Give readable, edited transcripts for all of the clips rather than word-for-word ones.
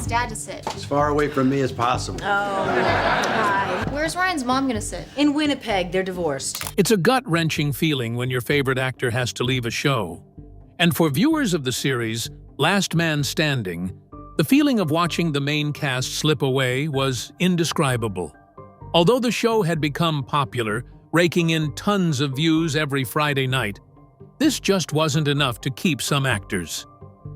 dad to sit? As far away from me as possible. Oh, hi. Where's Ryan's mom gonna sit? In Winnipeg, they're divorced. It's a gut-wrenching feeling when your favorite actor has to leave a show. And for viewers of the series, Last Man Standing, the feeling of watching the main cast slip away was indescribable. Although the show had become popular, raking in tons of views every Friday night, this just wasn't enough to keep some actors.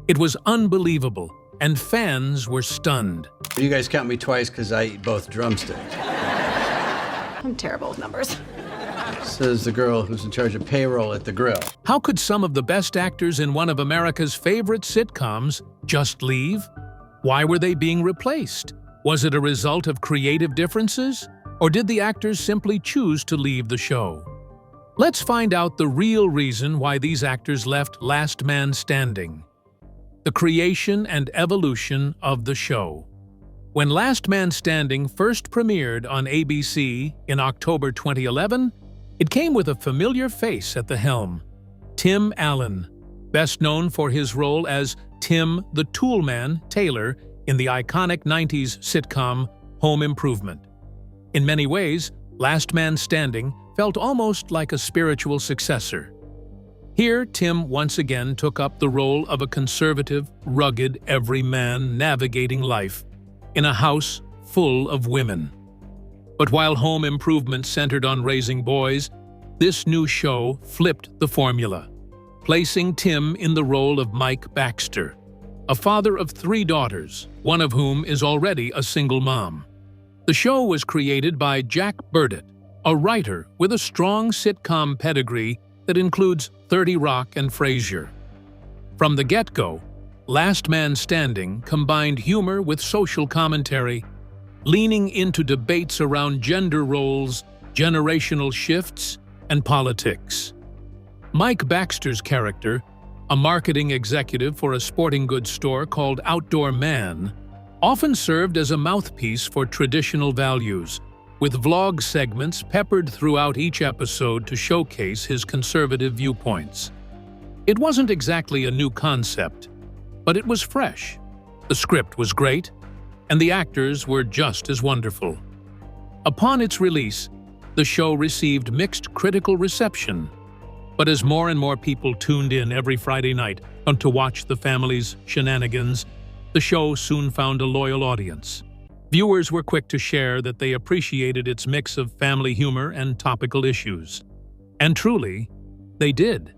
It was unbelievable, and fans were stunned. You guys count me twice because I eat both drumsticks. I'm terrible with numbers. Says the girl who's in charge of payroll at the grill. How could some of the best actors in one of America's favorite sitcoms just leave? Why were they being replaced? Was it a result of creative differences? Or did the actors simply choose to leave the show? Let's find out the real reason why these actors left Last Man Standing. The creation and evolution of the show. When Last Man Standing first premiered on ABC in October 2011, it came with a familiar face at the helm, Tim Allen, best known for his role as Tim the Toolman Taylor in the iconic 90s sitcom Home Improvement. In many ways, Last Man Standing felt almost like a spiritual successor. Here, Tim once again took up the role of a conservative, rugged everyman navigating life in a house full of women. But while Home Improvement centered on raising boys, this new show flipped the formula, placing Tim in the role of Mike Baxter, a father of 3 daughters, one of whom is already a single mom. The show was created by Jack Burdett, a writer with a strong sitcom pedigree that includes 30 Rock and Frasier. From the get-go, Last Man Standing combined humor with social commentary, leaning into debates around gender roles, generational shifts, and politics. Mike Baxter's character, a marketing executive for a sporting goods store called Outdoor Man, often served as a mouthpiece for traditional values, with vlog segments peppered throughout each episode to showcase his conservative viewpoints. It wasn't exactly a new concept, but it was fresh. The script was great, and the actors were just as wonderful. Upon its release, the show received mixed critical reception, but as more and more people tuned in every Friday night to watch the family's shenanigans, the show soon found a loyal audience. Viewers were quick to share that they appreciated its mix of family humor and topical issues. And truly, they did,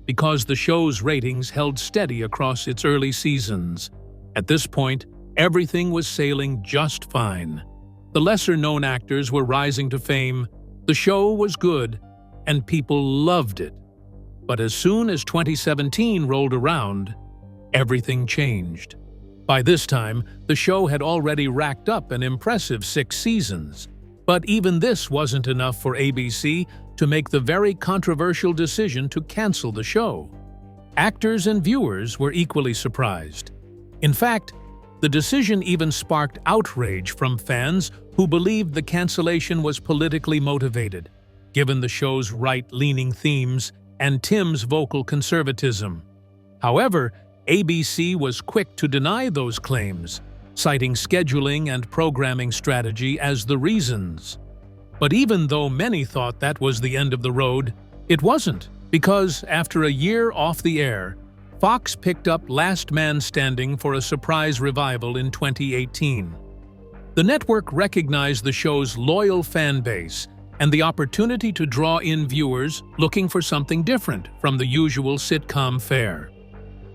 because the show's ratings held steady across its early seasons. At this point, everything was sailing just fine. The lesser-known actors were rising to fame, the show was good, and people loved it. But as soon as 2017 rolled around, everything changed. By this time, the show had already racked up an impressive 6 seasons. But even this wasn't enough for ABC to make the very controversial decision to cancel the show. Actors and viewers were equally surprised. In fact, the decision even sparked outrage from fans who believed the cancellation was politically motivated, given the show's right-leaning themes and Tim's vocal conservatism. However, ABC was quick to deny those claims, citing scheduling and programming strategy as the reasons. But even though many thought that was the end of the road, it wasn't, because after a year off the air, Fox picked up Last Man Standing for a surprise revival in 2018. The network recognized the show's loyal fan base and the opportunity to draw in viewers looking for something different from the usual sitcom fare.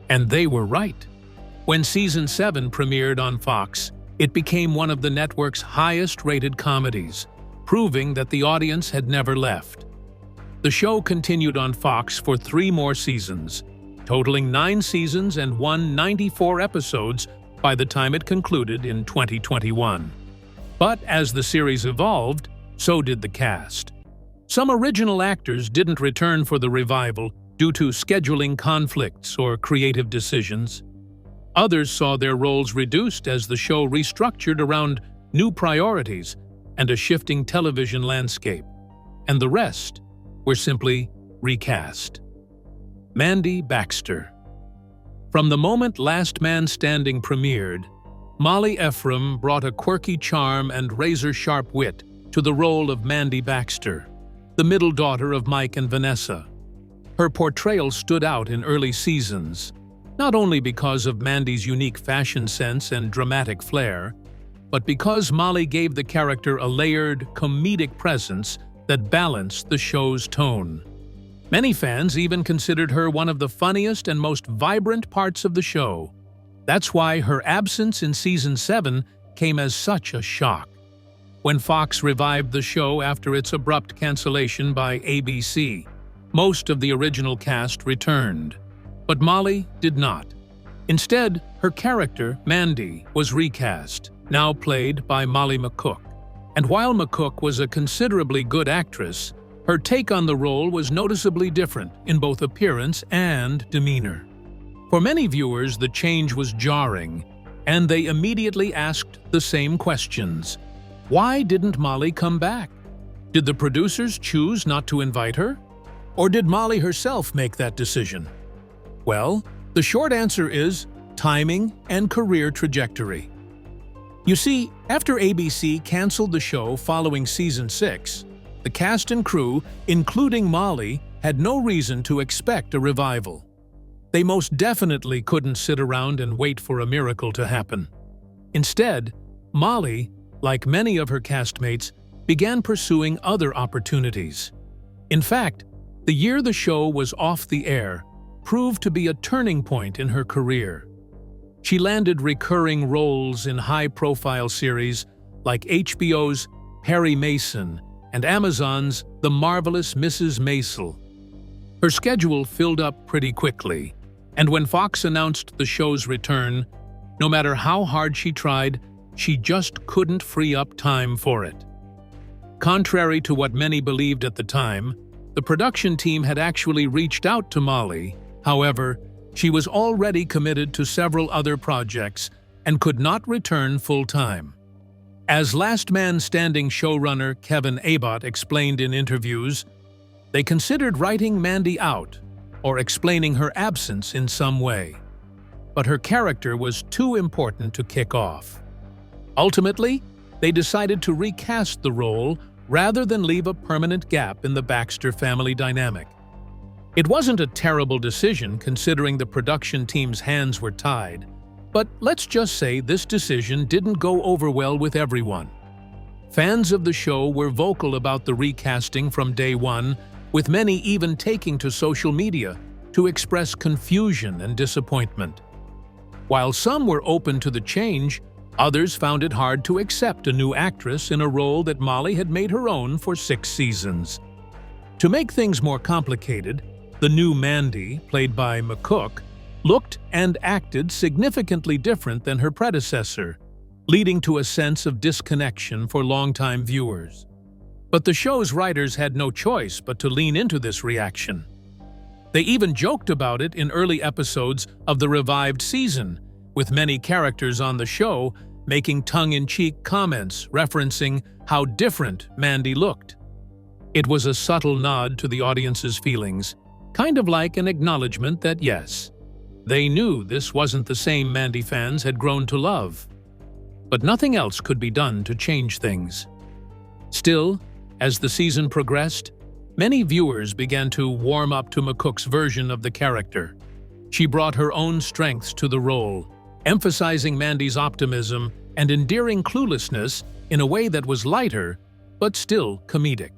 And they were right. When Season 7 premiered on Fox, it became one of the network's highest-rated comedies, proving that the audience had never left. The show continued on Fox for 3 more seasons, totaling 9 seasons and 194 episodes by the time it concluded in 2021. But as the series evolved, so did the cast. Some original actors didn't return for the revival due to scheduling conflicts or creative decisions. Others saw their roles reduced as the show restructured around new priorities and a shifting television landscape, and the rest were simply recast. Mandy Baxter. From the moment Last Man Standing premiered, Molly Ephraim brought a quirky charm and razor-sharp wit to the role of Mandy Baxter, the middle daughter of Mike and Vanessa. Her portrayal stood out in early seasons, not only because of Mandy's unique fashion sense and dramatic flair, but because Molly gave the character a layered, comedic presence that balanced the show's tone. Many fans even considered her one of the funniest and most vibrant parts of the show. That's why her absence in Season 7 came as such a shock. When Fox revived the show after its abrupt cancellation by ABC, most of the original cast returned. But Molly did not. Instead, her character, Mandy, was recast, now played by Molly McCook. And while McCook was a considerably good actress, her take on the role was noticeably different in both appearance and demeanor. For many viewers, the change was jarring, and they immediately asked the same questions. Why didn't Molly come back? Did the producers choose not to invite her? Or did Molly herself make that decision? Well, the short answer is timing and career trajectory. You see, after ABC canceled the show following Season 6, the cast and crew, including Molly, had no reason to expect a revival. They most definitely couldn't sit around and wait for a miracle to happen. Instead, Molly, like many of her castmates, began pursuing other opportunities. In fact, the year the show was off the air proved to be a turning point in her career. She landed recurring roles in high-profile series like HBO's Perry Mason and Amazon's The Marvelous Mrs. Maisel. Her schedule filled up pretty quickly, and when Fox announced the show's return, no matter how hard she tried, she just couldn't free up time for it. Contrary to what many believed at the time, the production team had actually reached out to Molly. However, she was already committed to several other projects and could not return full-time. As Last Man Standing showrunner Kevin Abbott explained in interviews, they considered writing Mandy out or explaining her absence in some way. But her character was too important to kick off. Ultimately, they decided to recast the role rather than leave a permanent gap in the Baxter family dynamic. It wasn't a terrible decision considering the production team's hands were tied, but let's just say this decision didn't go over well with everyone. Fans of the show were vocal about the recasting from day one, with many even taking to social media to express confusion and disappointment. While some were open to the change, others found it hard to accept a new actress in a role that Molly had made her own for 6 seasons. To make things more complicated, the new Mandy, played by McCook, looked and acted significantly different than her predecessor, leading to a sense of disconnection for longtime viewers. But the show's writers had no choice but to lean into this reaction. They even joked about it in early episodes of the revived season, with many characters on the show making tongue-in-cheek comments referencing how different Mandy looked. It was a subtle nod to the audience's feelings, kind of like an acknowledgement that yes, they knew this wasn't the same Mandy fans had grown to love. But nothing else could be done to change things. Still, as the season progressed, many viewers began to warm up to McCook's version of the character. She brought her own strengths to the role, emphasizing Mandy's optimism and endearing cluelessness in a way that was lighter, but still comedic.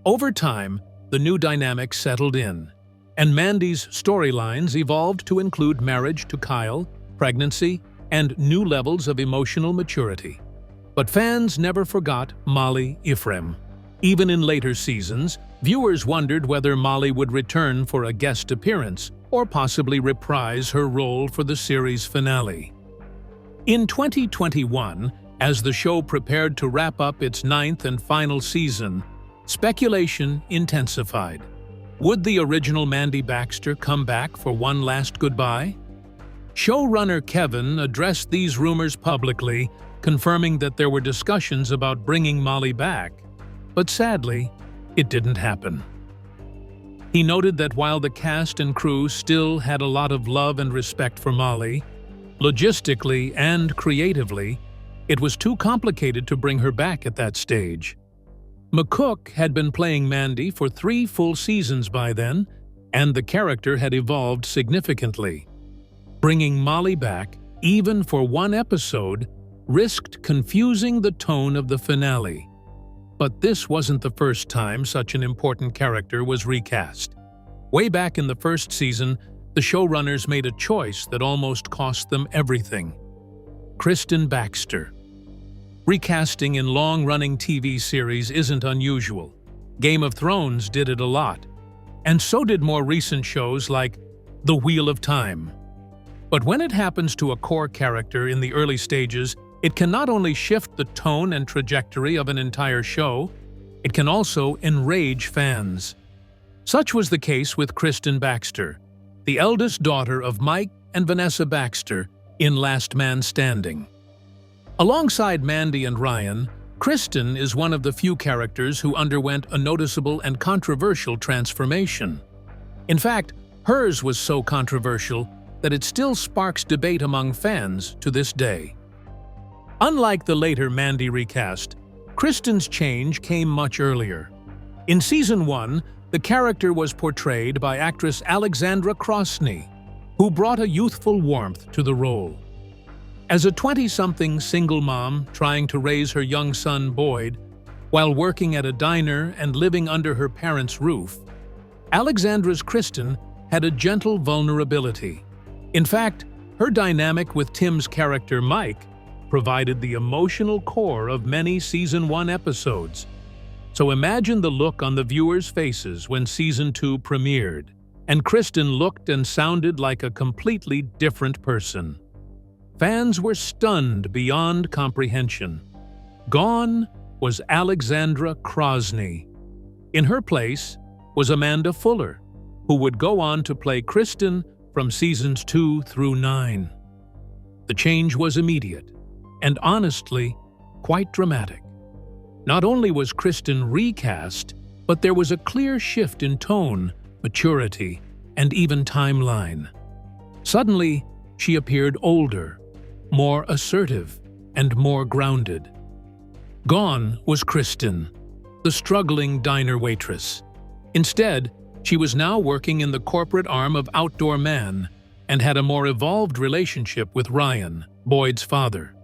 Over time, the new dynamic settled in, and Mandy's storylines evolved to include marriage to Kyle, pregnancy, and new levels of emotional maturity. But fans never forgot Molly Ephraim. Even in later seasons, viewers wondered whether Molly would return for a guest appearance or possibly reprise her role for the series finale. In 2021, as the show prepared to wrap up its 9th and final season, speculation intensified. Would the original Mandy Baxter come back for one last goodbye? Showrunner Kevin addressed these rumors publicly, confirming that there were discussions about bringing Molly back. But sadly, it didn't happen. He noted that while the cast and crew still had a lot of love and respect for Molly, Logistically and creatively, it was too complicated to bring her back at that stage. McCook had been playing Mandy for 3 full seasons by then, and the character had evolved significantly. Bringing Molly back, even for 1 episode, risked confusing the tone of the finale. But this wasn't the first time such an important character was recast. Way back in the first season, the showrunners made a choice that almost cost them everything. Kristen Baxter. Recasting in long-running TV series isn't unusual. Game of Thrones did it a lot, and so did more recent shows like The Wheel of Time. But when it happens to a core character in the early stages, it can not only shift the tone and trajectory of an entire show, it can also enrage fans. Such was the case with Kristen Baxter, the eldest daughter of Mike and Vanessa Baxter in Last Man Standing. Alongside Mandy and Ryan, Kristen is one of the few characters who underwent a noticeable and controversial transformation. In fact, hers was so controversial that it still sparks debate among fans to this day. Unlike the later Mandy recast, Kristen's change came much earlier. In Season 1, the character was portrayed by actress Alexandra Krosny, who brought a youthful warmth to the role. As a 20-something single mom trying to raise her young son Boyd while working at a diner and living under her parents' roof, Alexandra's Kristen had a gentle vulnerability. In fact, her dynamic with Tim's character Mike provided the emotional core of many Season 1 episodes. So imagine the look on the viewers' faces when Season 2 premiered, and Kristen looked and sounded like a completely different person. Fans were stunned beyond comprehension. Gone was Alexandra Krosny. In her place was Amanda Fuller, who would go on to play Kristen from Seasons 2 through 9. The change was immediate, and honestly, quite dramatic. Not only was Kristen recast, but there was a clear shift in tone, maturity, and even timeline. Suddenly, she appeared older, more assertive, and more grounded. Gone was Kristen, the struggling diner waitress. Instead, she was now working in the corporate arm of Outdoor Man and had a more evolved relationship with Ryan, Boyd's father.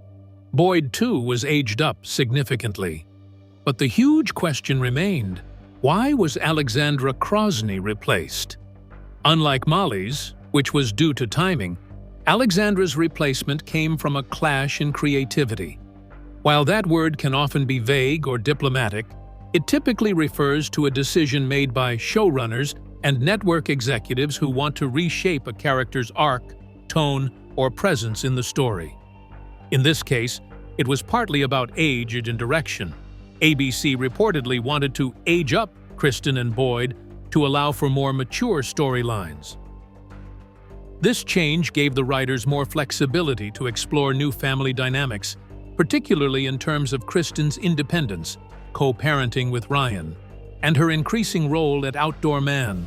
Boyd, too, was aged up significantly. But the huge question remained: why was Alexandra Krosny replaced? Unlike Molly's, which was due to timing, Alexandra's replacement came from a clash in creativity. While that word can often be vague or diplomatic, it typically refers to a decision made by showrunners and network executives who want to reshape a character's arc, tone, or presence in the story. In this case, it was partly about age and direction. ABC reportedly wanted to age up Kristen and Boyd to allow for more mature storylines. This change gave the writers more flexibility to explore new family dynamics, particularly in terms of Kristen's independence, co-parenting with Ryan, and her increasing role at Outdoor Man.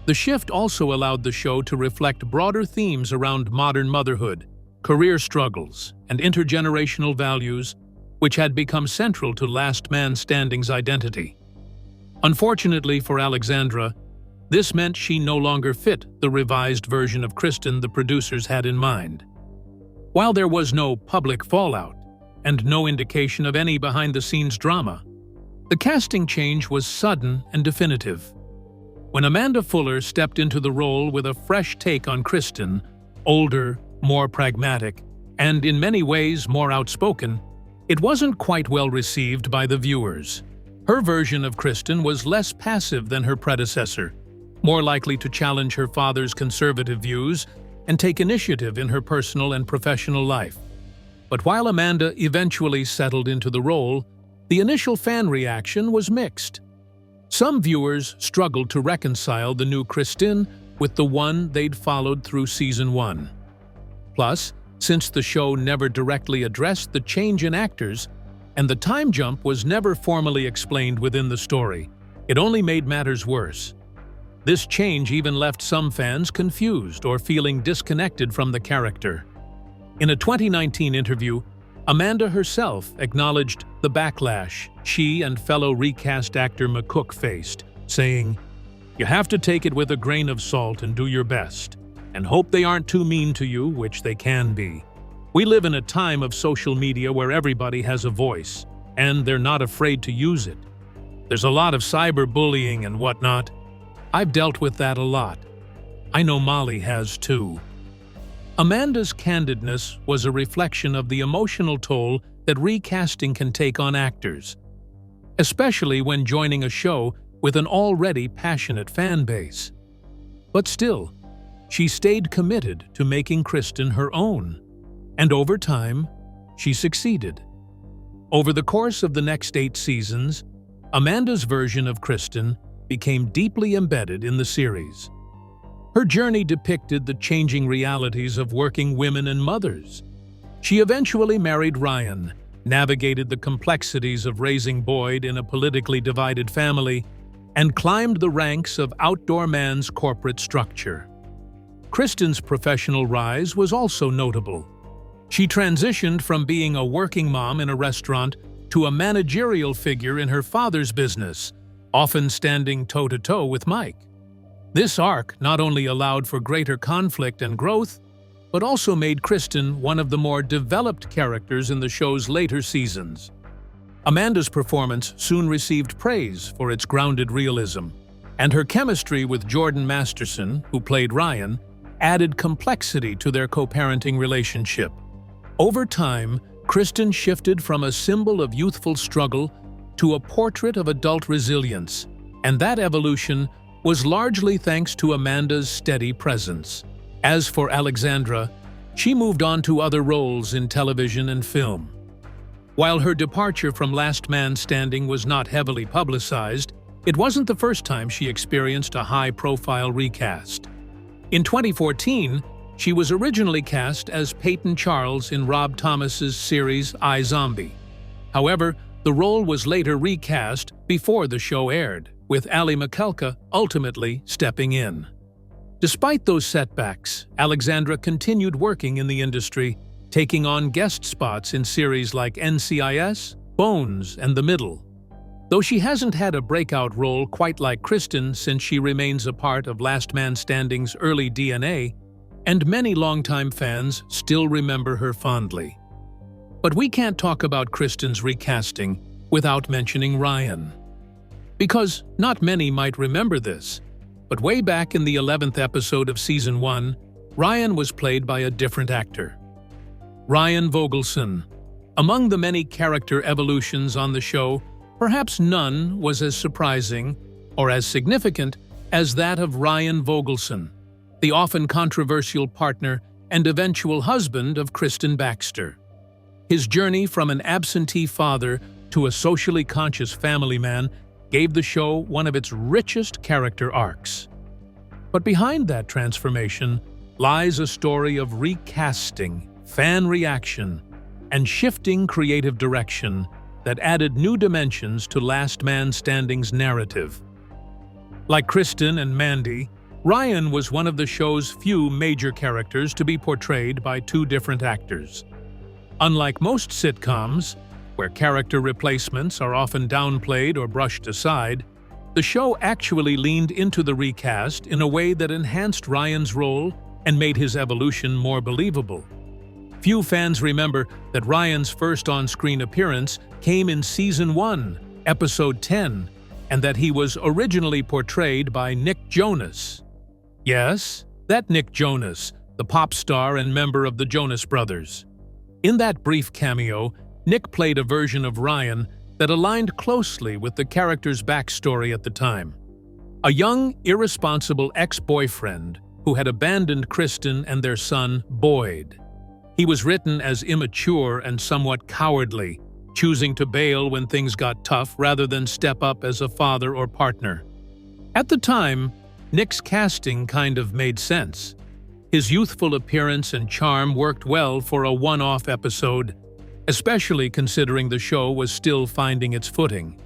The shift also allowed the show to reflect broader themes around modern motherhood, career struggles, and intergenerational values, which had become central to Last Man Standing's identity. Unfortunately for Alexandra, this meant she no longer fit the revised version of Kristen the producers had in mind. While there was no public fallout, and no indication of any behind-the-scenes drama, the casting change was sudden and definitive. When Amanda Fuller stepped into the role with a fresh take on Kristen, older, more pragmatic, and in many ways more outspoken, it wasn't quite well received by the viewers. Her version of Kristen was less passive than her predecessor, more likely to challenge her father's conservative views and take initiative in her personal and professional life. But while Amanda eventually settled into the role, the initial fan reaction was mixed. Some viewers struggled to reconcile the new Kristen with the one they'd followed through Season 1. Plus, since the show never directly addressed the change in actors, and the time jump was never formally explained within the story, it only made matters worse. This change even left some fans confused or feeling disconnected from the character. In a 2019 interview, Amanda herself acknowledged the backlash she and fellow recast actor McCook faced, saying, "You have to take it with a grain of salt and do your best, and hope they aren't too mean to you, which they can be. We live in a time of social media where everybody has a voice, and they're not afraid to use it. There's a lot of cyberbullying and whatnot. I've dealt with that a lot. I know Molly has too." Amanda's candidness was a reflection of the emotional toll that recasting can take on actors, especially when joining a show with an already passionate fan base. But still, she stayed committed to making Kristen her own, and over time, she succeeded. Over the course of the next 8 seasons, Amanda's version of Kristen became deeply embedded in the series. Her journey depicted the changing realities of working women and mothers. She eventually married Ryan, navigated the complexities of raising Boyd in a politically divided family, and climbed the ranks of Outdoor Man's corporate structure. Kristen's professional rise was also notable. She transitioned from being a working mom in a restaurant to a managerial figure in her father's business, often standing toe-to-toe with Mike. This arc not only allowed for greater conflict and growth, but also made Kristen one of the more developed characters in the show's later seasons. Amanda's performance soon received praise for its grounded realism, and her chemistry with Jordan Masterson, who played Ryan, added complexity to their co-parenting relationship. Over time, Kristen shifted from a symbol of youthful struggle to a portrait of adult resilience, and that evolution was largely thanks to Amanda's steady presence. As for Alexandra, she moved on to other roles in television and film. While her departure from Last Man Standing was not heavily publicized, it wasn't the first time she experienced a high-profile recast. In 2014, she was originally cast as Peyton Charles in Rob Thomas's series iZombie. However, the role was later recast before the show aired, with Ali McKelka ultimately stepping in. Despite those setbacks, Alexandra continued working in the industry, taking on guest spots in series like NCIS, Bones, and The Middle. Though she hasn't had a breakout role quite like Kristen since she remains a part of Last Man Standing's early DNA, and many longtime fans still remember her fondly. But we can't talk about Kristen's recasting without mentioning Ryan. Because not many might remember this, but way back in the 11th episode of Season 1, Ryan was played by a different actor. Ryan Vogelson. Among the many character evolutions on the show, perhaps none was as surprising or as significant as that of Ryan Vogelson, the often controversial partner and eventual husband of Kristen Baxter. His journey from an absentee father to a socially conscious family man gave the show one of its richest character arcs. But behind that transformation lies a story of recasting, fan reaction, and shifting creative direction that added new dimensions to Last Man Standing's narrative. Like Kristen and Mandy, Ryan was one of the show's few major characters to be portrayed by 2 different actors. Unlike most sitcoms, where character replacements are often downplayed or brushed aside, the show actually leaned into the recast in a way that enhanced Ryan's role and made his evolution more believable. Few fans remember that Ryan's first on-screen appearance came in Season 1, Episode 10, and that he was originally portrayed by Nick Jonas. Yes, that Nick Jonas, the pop star and member of the Jonas Brothers. In that brief cameo, Nick played a version of Ryan that aligned closely with the character's backstory at the time. A young, irresponsible ex-boyfriend who had abandoned Kristen and their son, Boyd. He was written as immature and somewhat cowardly, choosing to bail when things got tough rather than step up as a father or partner. At the time, Nick's casting kind of made sense. His youthful appearance and charm worked well for a one-off episode, especially considering the show was still finding its footing.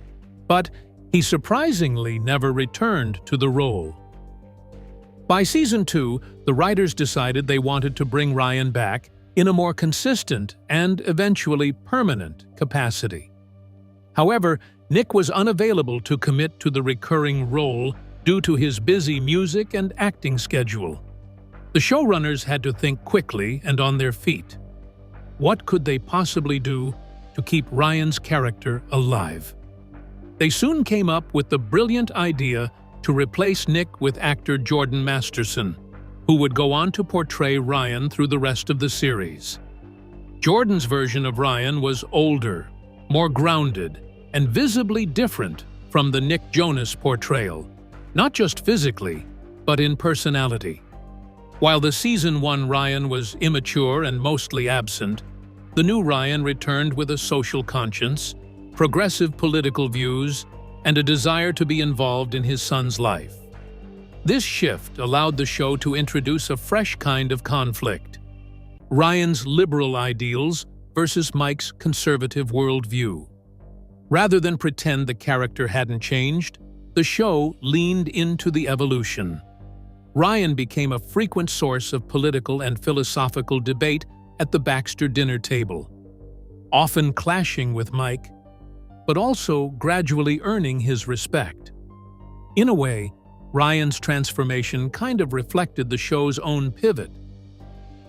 But he surprisingly never returned to the role. By Season 2, the writers decided they wanted to bring Ryan back in a more consistent and eventually permanent capacity. However, Nick was unavailable to commit to the recurring role due to his busy music and acting schedule. The showrunners had to think quickly and on their feet. What could they possibly do to keep Ryan's character alive? They soon came up with the brilliant idea to replace Nick with actor Jordan Masterson, who would go on to portray Ryan through the rest of the series. Jordan's version of Ryan was older, more grounded, and visibly different from the Nick Jonas portrayal, not just physically, but in personality. While the Season 1 Ryan was immature and mostly absent, the new Ryan returned with a social conscience, progressive political views, and a desire to be involved in his son's life. This shift allowed the show to introduce a fresh kind of conflict: Ryan's liberal ideals versus Mike's conservative worldview. Rather than pretend the character hadn't changed, the show leaned into the evolution. Ryan became a frequent source of political and philosophical debate at the Baxter dinner table, often clashing with Mike, but also gradually earning his respect. In a way, Ryan's transformation kind of reflected the show's own pivot.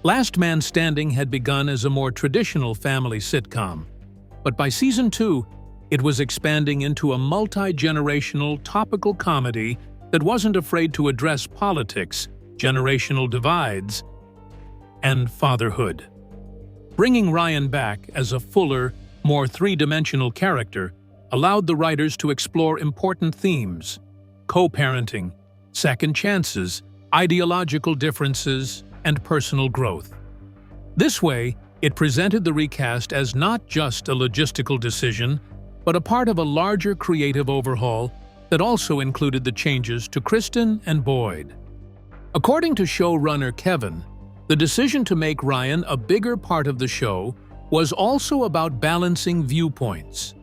Last Man Standing had begun as a more traditional family sitcom, but by Season 2, it was expanding into a multi-generational topical comedy that wasn't afraid to address politics, generational divides, and fatherhood. Bringing Ryan back as a fuller, more three-dimensional character allowed the writers to explore important themes: co-parenting, second chances, ideological differences, and personal growth. This way, it presented the recast as not just a logistical decision, but a part of a larger creative overhaul that also included the changes to Kristen and Boyd. According to showrunner Kevin, the decision to make Ryan a bigger part of the show was also about balancing viewpoints.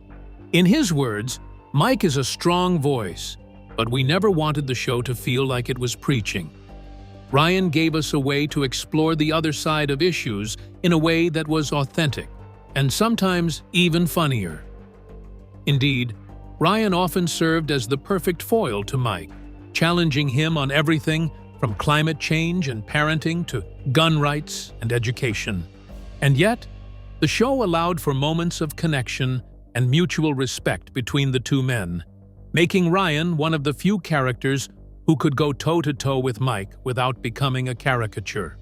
In his words, Mike is a strong voice, but we never wanted the show to feel like it was preaching. Ryan gave us a way to explore the other side of issues in a way that was authentic, and sometimes even funnier. Indeed, Ryan often served as the perfect foil to Mike, challenging him on everything from climate change and parenting to gun rights and education. And yet, the show allowed for moments of connection and mutual respect between the two men, making Ryan one of the few characters who could go toe-to-toe with Mike without becoming a caricature.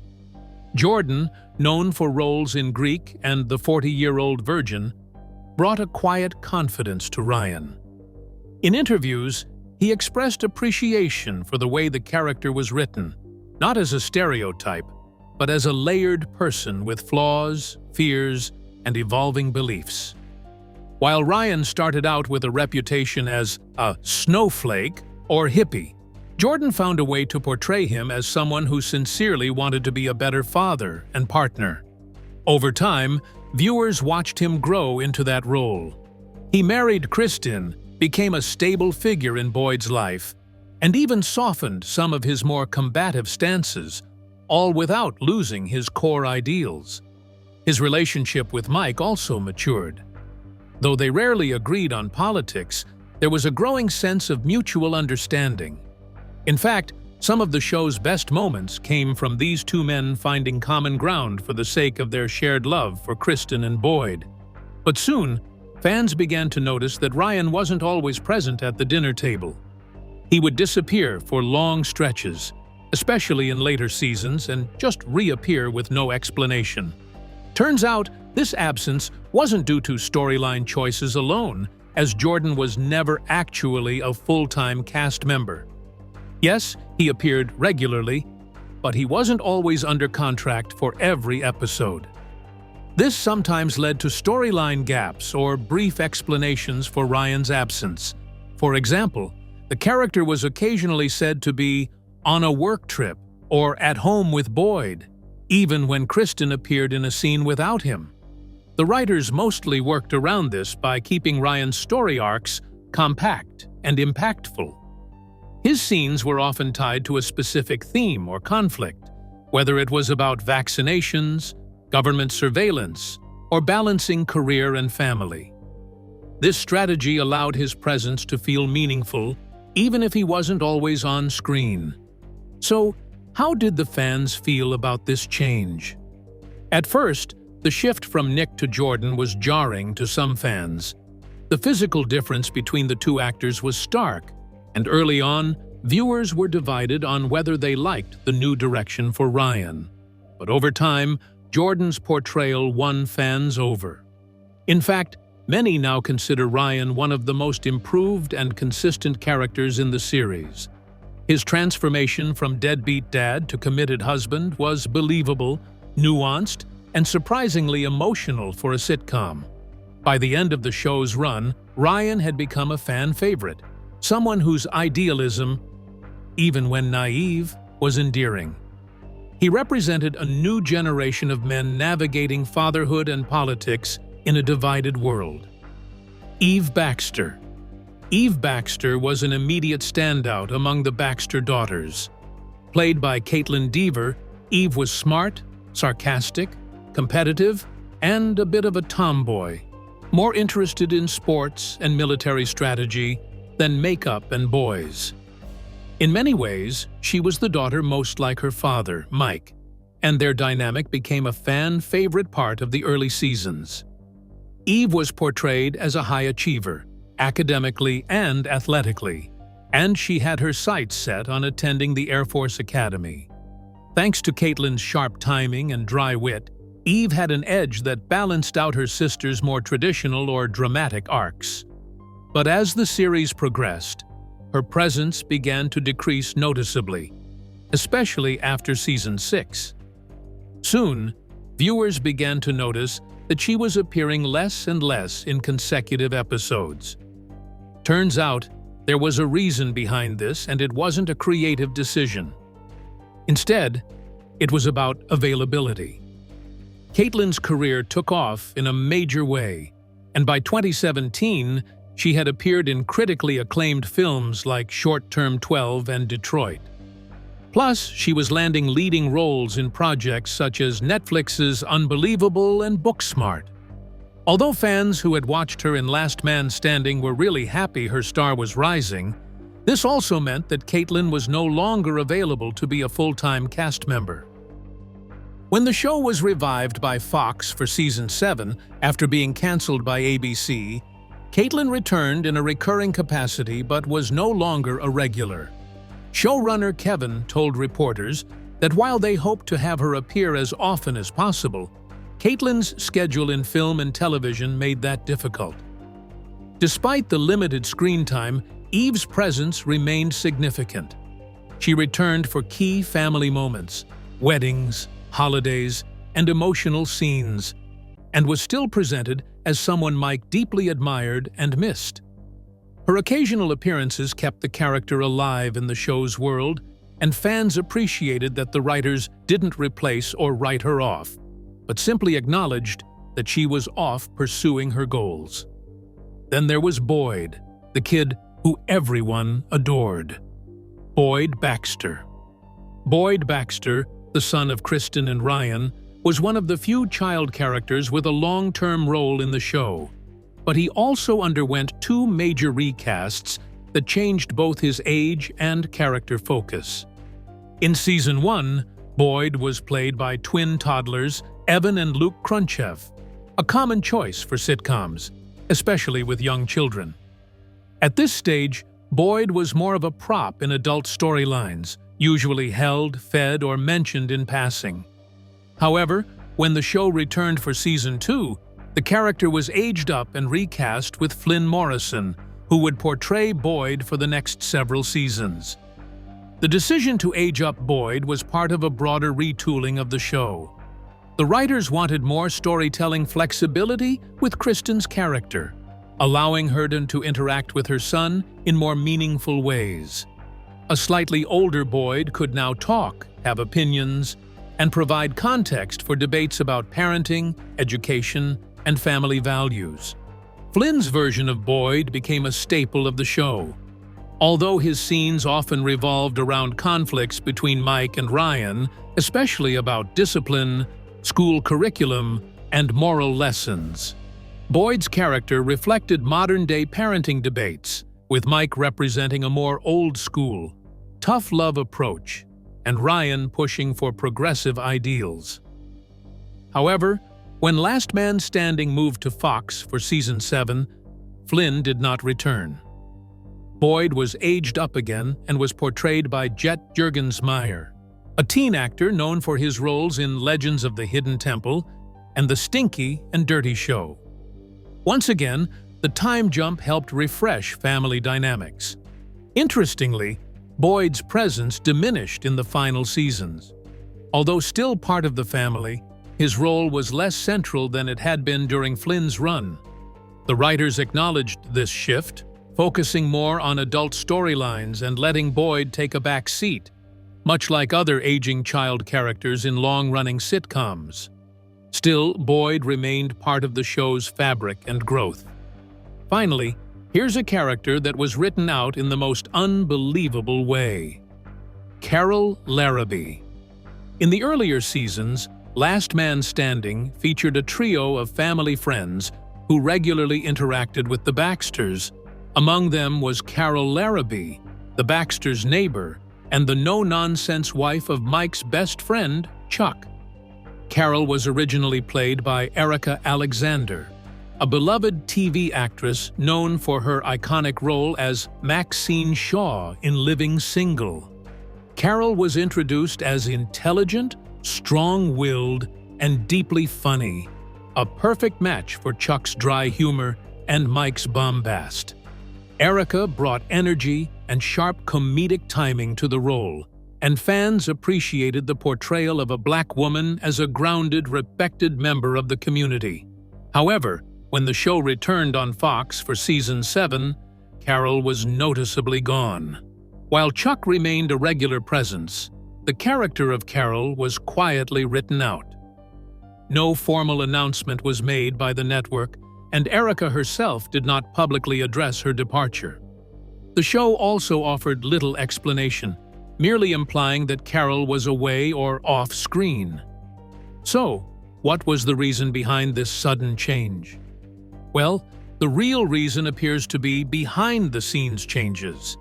Jordan, known for roles in Greek and The 40-Year-Old Virgin, brought a quiet confidence to Ryan. In interviews, he expressed appreciation for the way the character was written, not as a stereotype, but as a layered person with flaws, fears, and evolving beliefs. While Ryan started out with a reputation as a snowflake or hippie, Jordan found a way to portray him as someone who sincerely wanted to be a better father and partner. Over time, viewers watched him grow into that role. He married Kristen, became a stable figure in Boyd's life, and even softened some of his more combative stances, all without losing his core ideals. His relationship with Mike also matured. Though they rarely agreed on politics, there was a growing sense of mutual understanding. In fact, some of the show's best moments came from these two men finding common ground for the sake of their shared love for Kristen and Boyd. But soon, fans began to notice that Ryan wasn't always present at the dinner table. He would disappear for long stretches, especially in later seasons, and just reappear with no explanation. Turns out, this absence wasn't due to storyline choices alone, as Jordan was never actually a full-time cast member. Yes, he appeared regularly, but he wasn't always under contract for every episode. This sometimes led to storyline gaps or brief explanations for Ryan's absence. For example, the character was occasionally said to be on a work trip or at home with Boyd, even when Kristen appeared in a scene without him. The writers mostly worked around this by keeping Ryan's story arcs compact and impactful. His scenes were often tied to a specific theme or conflict, whether it was about vaccinations, government surveillance, or balancing career and family. This strategy allowed his presence to feel meaningful, even if he wasn't always on screen. So, how did the fans feel about this change? At first, the shift from Nick to Jordan was jarring to some fans. The physical difference between the two actors was stark, and early on, viewers were divided on whether they liked the new direction for Ryan. But over time, Jordan's portrayal won fans over. In fact, many now consider Ryan one of the most improved and consistent characters in the series. His transformation from deadbeat dad to committed husband was believable, nuanced, and surprisingly emotional for a sitcom. By the end of the show's run, Ryan had become a fan favorite, someone whose idealism, even when naive, was endearing. He represented a new generation of men navigating fatherhood and politics in a divided world. Eve Baxter. Eve Baxter was an immediate standout among the Baxter daughters. Played by Caitlin Dever, Eve was smart, sarcastic, competitive, and a bit of a tomboy, more interested in sports and military strategy than makeup and boys. In many ways, she was the daughter most like her father, Mike, and their dynamic became a fan-favorite part of the early seasons. Eve was portrayed as a high achiever, academically and athletically, and she had her sights set on attending the Air Force Academy. Thanks to Caitlin's sharp timing and dry wit, Eve had an edge that balanced out her sister's more traditional or dramatic arcs. But as the series progressed, her presence began to decrease noticeably, especially after season 6. Soon, viewers began to notice that she was appearing less and less in consecutive episodes. Turns out, there was a reason behind this, and it wasn't a creative decision. Instead, it was about availability. Caitlin's career took off in a major way, and by 2017, she had appeared in critically acclaimed films like Short Term 12 and Detroit. Plus, she was landing leading roles in projects such as Netflix's Unbelievable and Booksmart. Although fans who had watched her in Last Man Standing were really happy her star was rising, this also meant that Caitlin was no longer available to be a full-time cast member. When the show was revived by Fox for season 7 after being canceled by ABC, Caitlin returned in a recurring capacity but was no longer a regular. Showrunner Kevin told reporters that while they hoped to have her appear as often as possible, Caitlin's schedule in film and television made that difficult. Despite the limited screen time, Eve's presence remained significant. She returned for key family moments, weddings, holidays, and emotional scenes, and was still presented as someone Mike deeply admired and missed. Her occasional appearances kept the character alive in the show's world, and fans appreciated that the writers didn't replace or write her off, but simply acknowledged that she was off pursuing her goals. Then there was Boyd, the kid who everyone adored. Boyd Baxter. Boyd Baxter, the son of Kristen and Ryan, was one of the few child characters with a long-term role in the show, but he also underwent 2 major recasts that changed both his age and character focus. In Season 1, Boyd was played by twin toddlers Evan and Luke Crunchev, a common choice for sitcoms, especially with young children. At this stage, Boyd was more of a prop in adult storylines, usually held, fed, or mentioned in passing. However, when the show returned for Season 2, the character was aged up and recast with Flynn Morrison, who would portray Boyd for the next several seasons. The decision to age up Boyd was part of a broader retooling of the show. The writers wanted more storytelling flexibility with Kristen's character, allowing her to interact with her son in more meaningful ways. A slightly older Boyd could now talk, have opinions, and provide context for debates about parenting, education, and family values. Flynn's version of Boyd became a staple of the show. Although his scenes often revolved around conflicts between Mike and Ryan, especially about discipline, school curriculum, and moral lessons. Boyd's character reflected modern-day parenting debates, with Mike representing a more old-school, tough-love approach, and Ryan pushing for progressive ideals. However, when Last Man Standing moved to Fox for Season 7, Flynn did not return. Boyd was aged up again and was portrayed by Jet Jurgensmeyer, a teen actor known for his roles in Legends of the Hidden Temple and The Stinky and Dirty Show. Once again, the time jump helped refresh family dynamics. Interestingly, Boyd's presence diminished in the final seasons. Although still part of the family, his role was less central than it had been during Flynn's run. The writers acknowledged this shift, focusing more on adult storylines and letting Boyd take a back seat, much like other aging child characters in long-running sitcoms. Still, Boyd remained part of the show's fabric and growth. Finally, here's a character that was written out in the most unbelievable way. Carol Larabe. In the earlier seasons, Last Man Standing featured a trio of family friends who regularly interacted with the Baxters. Among them was Carol Larabe, the Baxters' neighbor, and the no-nonsense wife of Mike's best friend, Chuck. Carol was originally played by Erica Alexander, a beloved TV actress known for her iconic role as Maxine Shaw in Living Single. Carol was introduced as intelligent, strong-willed, and deeply funny, a perfect match for Chuck's dry humor and Mike's bombast. Erica brought energy and sharp comedic timing to the role, and fans appreciated the portrayal of a black woman as a grounded, respected member of the community. However, when the show returned on Fox for Season 7, Carol was noticeably gone. While Chuck remained a regular presence, the character of Carol was quietly written out. No formal announcement was made by the network, and Erica herself did not publicly address her departure. The show also offered little explanation, merely implying that Carol was away or off-screen. So, what was the reason behind this sudden change? Well, the real reason appears to be behind-the-scenes changes.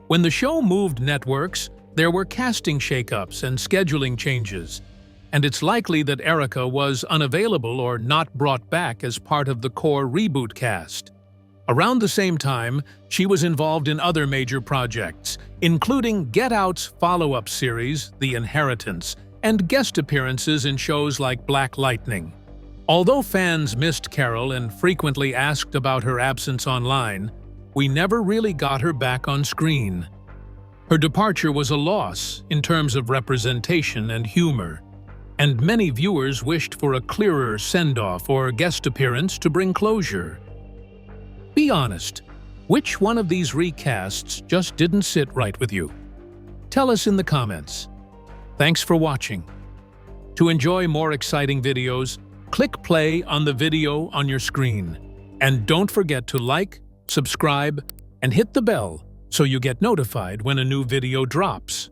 When the show moved networks, there were casting shakeups and scheduling changes, and it's likely that Erica was unavailable or not brought back as part of the core reboot cast. Around the same time, she was involved in other major projects, including Get Out's follow-up series, The Inheritance, and guest appearances in shows like Black Lightning. Although fans missed Carol and frequently asked about her absence online, we never really got her back on screen. Her departure was a loss in terms of representation and humor, and many viewers wished for a clearer send-off or guest appearance to bring closure. Be honest, which one of these recasts just didn't sit right with you? Tell us in the comments. Thanks for watching. To enjoy more exciting videos, click play on the video on your screen. And don't forget to like, subscribe, and hit the bell so you get notified when a new video drops.